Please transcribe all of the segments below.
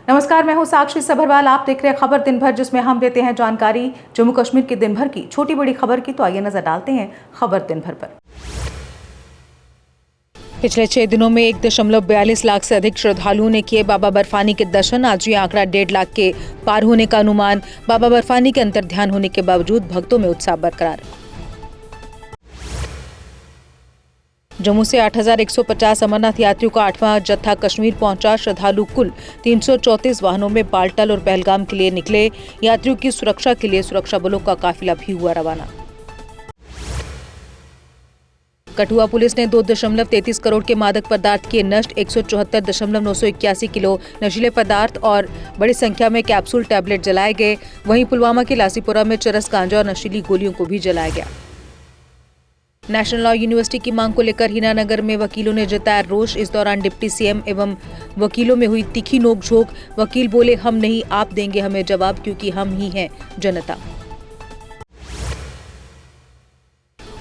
नमस्कार, मैं हूं साक्षी सभरवाल। आप देख रहे हैं खबर दिन भर, जिसमें हम देते हैं जानकारी जम्मू कश्मीर के दिन भर की, छोटी बड़ी खबर की। तो आइए नजर डालते हैं खबर दिन भर पर। पिछले 6 दिनों में 1.42 लाख से अधिक श्रद्धालुओं ने किए बाबा बर्फानी के दर्शन। आज ये आंकड़ा 1.5 लाख के पार होने का अनुमान। बाबा बर्फानी के अंतर्ध्यान होने के बावजूद भक्तों में उत्साह बरकरार। जम्मू से 8,150 अमरनाथ यात्रियों का 8वां जत्था कश्मीर पहुंचा। श्रद्धालु कुल 334 वाहनों में बालटाल और पहलगाम के लिए निकले। यात्रियों की सुरक्षा के लिए सुरक्षा बलों का काफिला भी हुआ रवाना। कठुआ पुलिस ने 2.33 करोड़ के मादक पदार्थ किए नष्ट। 174.981 किलो नशीले पदार्थ और बड़ी संख्या में कैप्सूल टैबलेट जलाए गए। वहीं पुलवामा के लासीपुरा में चरस, गांजा और नशीली गोलियों को भी जलाया गया। नेशनल लॉ यूनिवर्सिटी की मांग को लेकर हीरानगर में वकीलों ने जताया रोष। इस दौरान डिप्टी सीएम एवं वकीलों में हुई तीखी नोकझोंक। वकील बोले, हम नहीं, आप देंगे हमें जवाब, क्योंकि हम ही हैं जनता।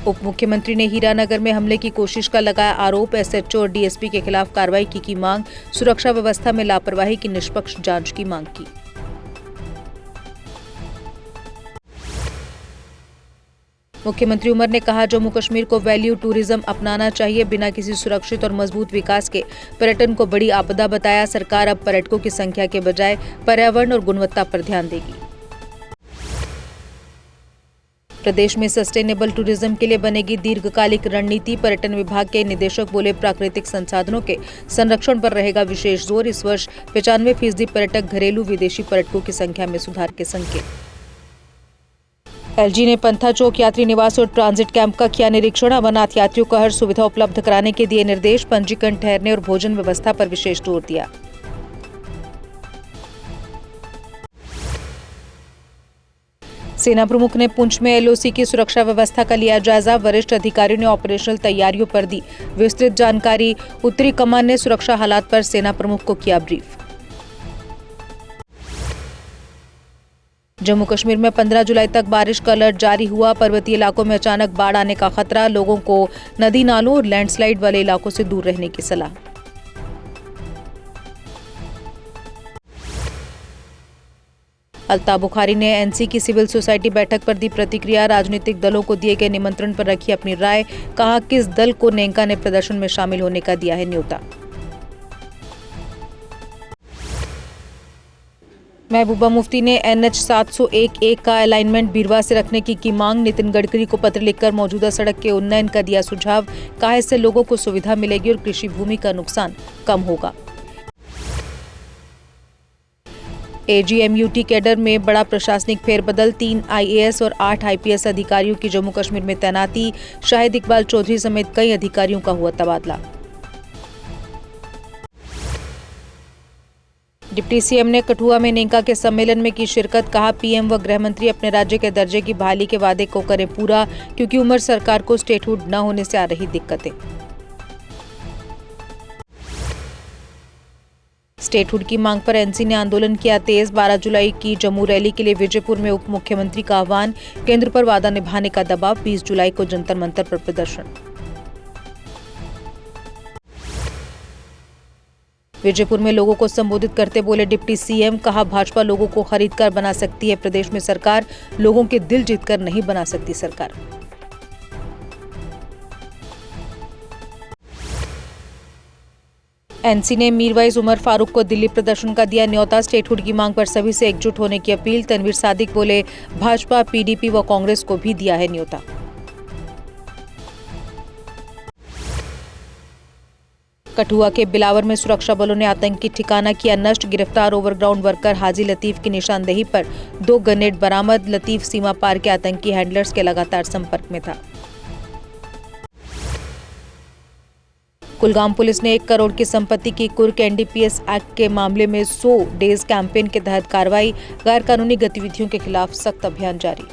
उप मुख्यमंत्री ने हीरानगर में हमले की कोशिश का लगाया आरोप। एसएचओ और डीएसपी के खिलाफ कार्रवाई की मांग। सुरक्षा व्यवस्था में लापरवाही की निष्पक्ष जांच की मांग की। मुख्यमंत्री उमर ने कहा, जम्मू कश्मीर को वैल्यू टूरिज्म अपनाना चाहिए। बिना किसी सुरक्षित और मजबूत विकास के पर्यटन को बड़ी आपदा बताया। सरकार अब पर्यटकों की संख्या के बजाय पर्यावरण और गुणवत्ता पर ध्यान देगी। प्रदेश में सस्टेनेबल टूरिज्म के लिए बनेगी दीर्घकालिक रणनीति। पर्यटन विभाग के निदेशक बोले, प्राकृतिक संसाधनों के संरक्षण पर रहेगा विशेष जोर। इस वर्ष 95% पर्यटक घरेलू, विदेशी पर्यटकों की संख्या में सुधार के संकेत। एलजी ने पंथा चौक यात्री निवास और ट्रांजिट कैंप का किया निरीक्षण। अमरनाथ यात्रियों को हर सुविधा उपलब्ध कराने के दिए निर्देश। पंजीकरण, ठहरने और भोजन व्यवस्था पर विशेष जोर दिया। सेना प्रमुख ने पुंछ में एलओसी की सुरक्षा व्यवस्था का लिया जायजा। वरिष्ठ अधिकारियों ने ऑपरेशनल तैयारियों पर दी विस्तृत जानकारी। उत्तरी कमान ने सुरक्षा हालात पर सेना प्रमुख को किया ब्रीफ। जम्मू कश्मीर में 15 जुलाई तक बारिश का अलर्ट जारी हुआ। पर्वतीय इलाकों में अचानक बाढ़ आने का खतरा। लोगों को नदी नालों और लैंडस्लाइड वाले इलाकों से दूर रहने की सलाह। अल्ताफ बुखारी ने एनसी की सिविल सोसाइटी बैठक पर दी प्रतिक्रिया। राजनीतिक दलों को दिए गए निमंत्रण पर रखी अपनी राय। कहा, किस दल को नेंका ने प्रदर्शन में शामिल होने का दिया है न्योता। महबूबा मुफ्ती ने NH 701 का अलाइनमेंट बीरवा से रखने की मांग। नितिन गडकरी को पत्र लिखकर मौजूदा सड़क के उन्नयन का दिया सुझाव। कहा, इससे लोगों को सुविधा मिलेगी और कृषि भूमि का नुकसान कम होगा। AGMUT कैडर में बड़ा प्रशासनिक फेरबदल। 3 IAS और 8 IPS अधिकारियों की जम्मू कश्मीर में तैनाती। शाहिद इकबाल चौधरी समेत कई अधिकारियों का हुआ तबादला। डिप्टी सीएम ने कठुआ में नेंका के सम्मेलन में की शिरकत। कहा, पीएम व गृह मंत्री अपने राज्य के दर्जे की बहाली के वादे को करें पूरा, क्योंकि उमर सरकार को स्टेटहुड न होने से आ रही दिक्कतें। स्टेटहुड की मांग पर एनसी ने आंदोलन किया तेज। 12 जुलाई की जम्मू रैली के लिए विजयपुर में उप मुख्यमंत्री का आह्वान। केंद्र पर वादा निभाने का दबाव। 20 जुलाई को जंतर मंतर पर प्रदर्शन। विजयपुर में लोगों को संबोधित करते बोले डिप्टी सीएम। कहा, भाजपा लोगों को खरीदकर बना सकती है प्रदेश में सरकार, लोगों के दिल जीतकर नहीं बना सकती सरकार। एनसी ने मीरवाइज उमर फारूक को दिल्ली प्रदर्शन का दिया न्योता। स्टेटहुड की मांग पर सभी से एकजुट होने की अपील। तनवीर सादिक बोले, भाजपा, पीडीपी व कांग्रेस को भी दिया है न्योता। कठुआ के बिलावर में सुरक्षा बलों ने आतंकी ठिकाना किया नष्ट। गिरफ्तार ओवरग्राउंड वर्कर हाजी लतीफ की निशानदेही पर 2 ग्रेनेड बरामद। लतीफ सीमा पार के आतंकी हैंडलर्स के लगातार संपर्क में था। कुलगाम पुलिस ने 1 करोड़ की संपत्ति की कुर्क। NDPS एक्ट के मामले में 100 डेज कैंपेन के तहत कार्रवाई। गैर कानूनी गतिविधियों के खिलाफ सख्त अभियान जारी।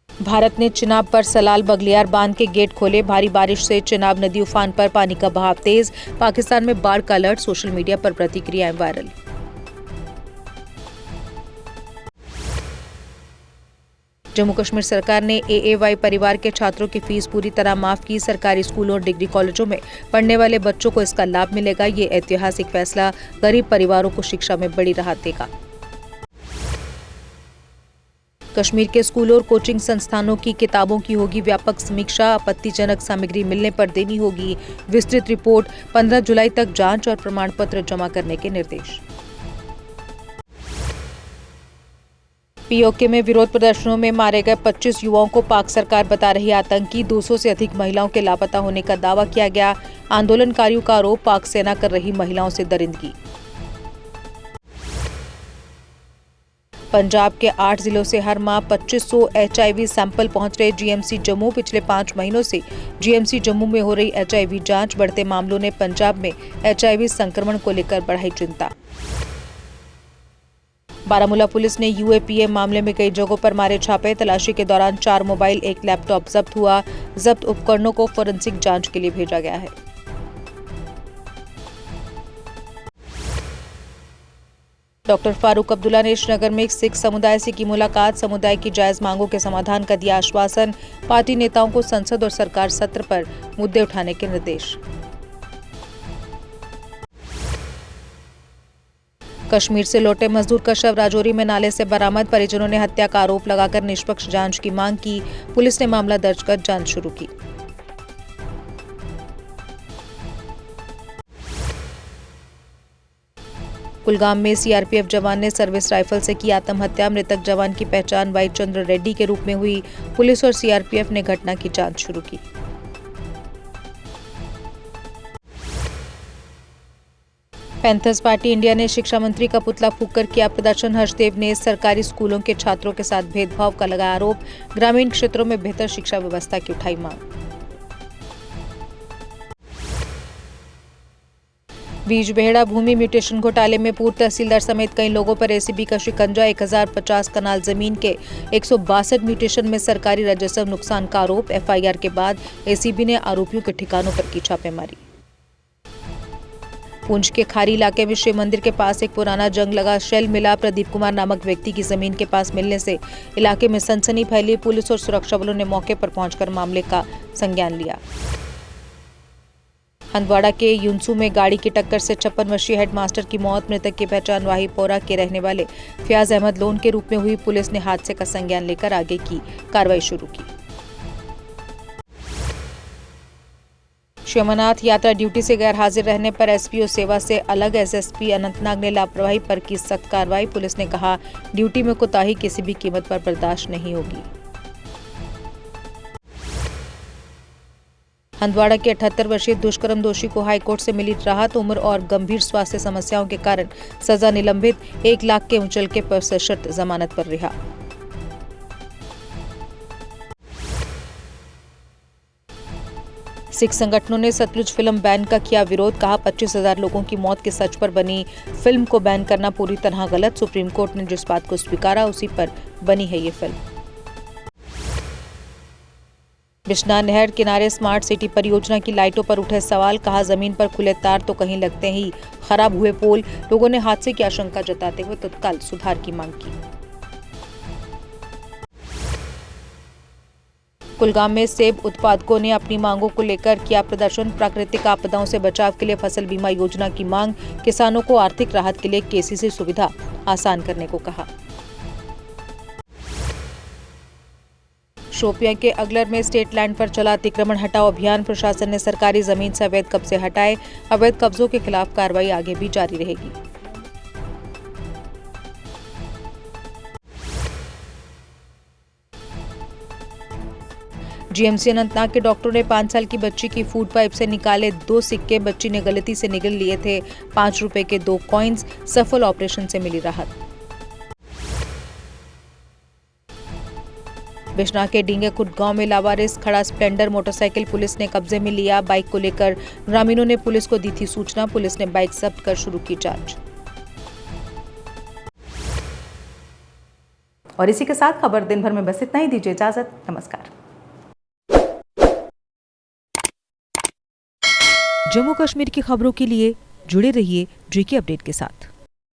भारत ने चिनाब पर सलाल बगलियार बांध के गेट खोले। भारी बारिश से चिनाब नदी उफान पर, पानी का बहाव तेज। पाकिस्तान में बाढ़ का अलर्ट। सोशल मीडिया पर प्रतिक्रियाएं वायरल। जम्मू कश्मीर सरकार ने AAY परिवार के छात्रों की फीस पूरी तरह माफ की। सरकारी स्कूलों और डिग्री कॉलेजों में पढ़ने वाले बच्चों को इसका लाभ मिलेगा। ये ऐतिहासिक फैसला गरीब परिवारों को शिक्षा में बड़ी राहत देगा। कश्मीर के स्कूलों और कोचिंग संस्थानों की किताबों की होगी व्यापक समीक्षा। आपत्तिजनक सामग्री मिलने पर देनी होगी विस्तृत रिपोर्ट। 15 जुलाई तक जांच और प्रमाण पत्र जमा करने के निर्देश। POK में विरोध प्रदर्शनों में मारे गए 25 युवाओं को पाक सरकार बता रही आतंकी। 200 से अधिक महिलाओं के लापता होने का दावा किया गया। आंदोलनकारियों का आरोप, पाक सेना कर रही महिलाओं से दरिंदगी। पंजाब के 8 जिलों से हर माह 2500 HIV सैंपल पहुंच रहे GMC जम्मू। पिछले 5 महीनों से GMC जम्मू में हो रही HIV जांच। बढ़ते मामलों ने पंजाब में HIV संक्रमण को लेकर बढ़ाई चिंता। बारामूला पुलिस ने UAPA मामले में कई जगहों पर मारे छापे। तलाशी के दौरान 4 मोबाइल, 1 लैपटॉप जब्त हुआ। जब्त उपकरणों को फोरेंसिक जांच के लिए भेजा गया है। डॉक्टर फारूक अब्दुल्ला ने श्रीनगर में सिख समुदाय से की मुलाकात। समुदाय की जायज मांगों के समाधान का दिया आश्वासन। पार्टी नेताओं को संसद और सरकार सत्र पर मुद्दे उठाने के निर्देश। कश्मीर से लौटे मजदूर का शव राजौरी में नाले से बरामद। परिजनों ने हत्या का आरोप लगाकर निष्पक्ष जांच की मांग की। पुलिस ने मामला दर्ज कर जांच शुरू की। कुलगाम में CRPF जवान ने सर्विस राइफल से की आत्महत्या। मृतक जवान की पहचान वाई चंद्र रेड्डी के रूप में हुई। पुलिस और CRPF ने घटना की जांच शुरू की। पैंथर्स पार्टी इंडिया ने शिक्षा मंत्री का पुतला फूंककर किया प्रदर्शन। हर्षदेव ने सरकारी स्कूलों के छात्रों के साथ भेदभाव का लगाया आरोप। ग्रामीण क्षेत्रों में बेहतर शिक्षा व्यवस्था की उठाई मांग। बीजबेहड़ा भूमि म्यूटेशन घोटाले में पूर्व तहसीलदार समेत कई लोगों पर ACB का शिकंजा। 1050 कनाल जमीन के 162 म्यूटेशन में सरकारी राजस्व नुकसान का आरोप। FIR के बाद ACB ने आरोपियों के ठिकानों पर की छापेमारी। पुंछ के खारी इलाके में शिव मंदिर के पास एक पुराना जंग लगा शेल मिला। प्रदीप कुमार नामक व्यक्ति की जमीन के पास मिलने से इलाके में सनसनी फैली। पुलिस और सुरक्षा बलों ने मौके पर पहुंचकर मामले का संज्ञान लिया। हंदवाड़ा के युनसू में गाड़ी की टक्कर से 56 वर्षीय हेडमास्टर की मौत। मृतक की पहचान वाहीपोरा के रहने वाले फयाज अहमद लोन के रूप में हुई। पुलिस ने हादसे का संज्ञान लेकर आगे की कार्रवाई शुरू की। श्री अमरनाथ यात्रा ड्यूटी से गैर हाजिर रहने पर SPO सेवा से अलग SSP अनंतनाग ने लापरवाही पर की सख्त कार्रवाई। पुलिस ने कहा, ड्यूटी में कोताही किसी भी कीमत पर बर्दाश्त नहीं होगी। हंदवाड़ा के 78 वर्षीय दुष्कर्म दोषी को हाईकोर्ट से मिली राहत। उम्र और गंभीर स्वास्थ्य समस्याओं के कारण सजा निलंबित। 1 लाख के मुचलके पर सशर्त जमानत पर रिहा। सिख संगठनों ने सतलुज फिल्म बैन का किया विरोध। कहा, 25,000 लोगों की मौत के सच पर बनी फिल्म को बैन करना पूरी तरह गलत। सुप्रीम कोर्ट ने जिस बात को स्वीकारा उसी पर बनी है ये फिल्म। बिश्नाह नहर किनारे स्मार्ट सिटी परियोजना की लाइटों पर उठे सवाल। कहा, जमीन पर खुले तार तो कहीं लगते ही खराब हुए पोल। लोगों ने हादसे की आशंका जताते हुए तत्काल सुधार की मांग की। कुलगाम में सेब उत्पादकों ने अपनी मांगों को लेकर किया प्रदर्शन। प्राकृतिक आपदाओं से बचाव के लिए फसल बीमा योजना की मांग। किसानों को आर्थिक राहत के लिए KCC सुविधा आसान करने को कहा। शोपियां के अगलर में स्टेट लैंड पर चला अतिक्रमण हटाओ अभियान। प्रशासन ने सरकारी जमीन से अवैध कब्जे हटाए। अवैध कब्जों के खिलाफ कार्रवाई आगे भी जारी रहेगी। GMC अनंतनाग के डॉक्टरों ने 5 साल की बच्ची की फूड पाइप से निकाले 2 सिक्के। बच्ची ने गलती से निगल लिए थे 5 रुपए के 2 कॉइन्स। सफल ऑपरेशन से मिली राहत। बिश्नाह के डींगेकुट गांव में लावारिस खड़ा स्प्लेंडर मोटरसाइकिल पुलिस ने कब्जे में लिया। बाइक को लेकर ग्रामीणों ने पुलिस को दी थी सूचना। पुलिस ने बाइक जब्त कर शुरू की जांच। और इसी के साथ खबर दिन भर में बस इतना ही। दीजिए इजाजत, नमस्कार। जम्मू कश्मीर की खबरों के लिए जुड़े रहिए JK अपडेट के साथ।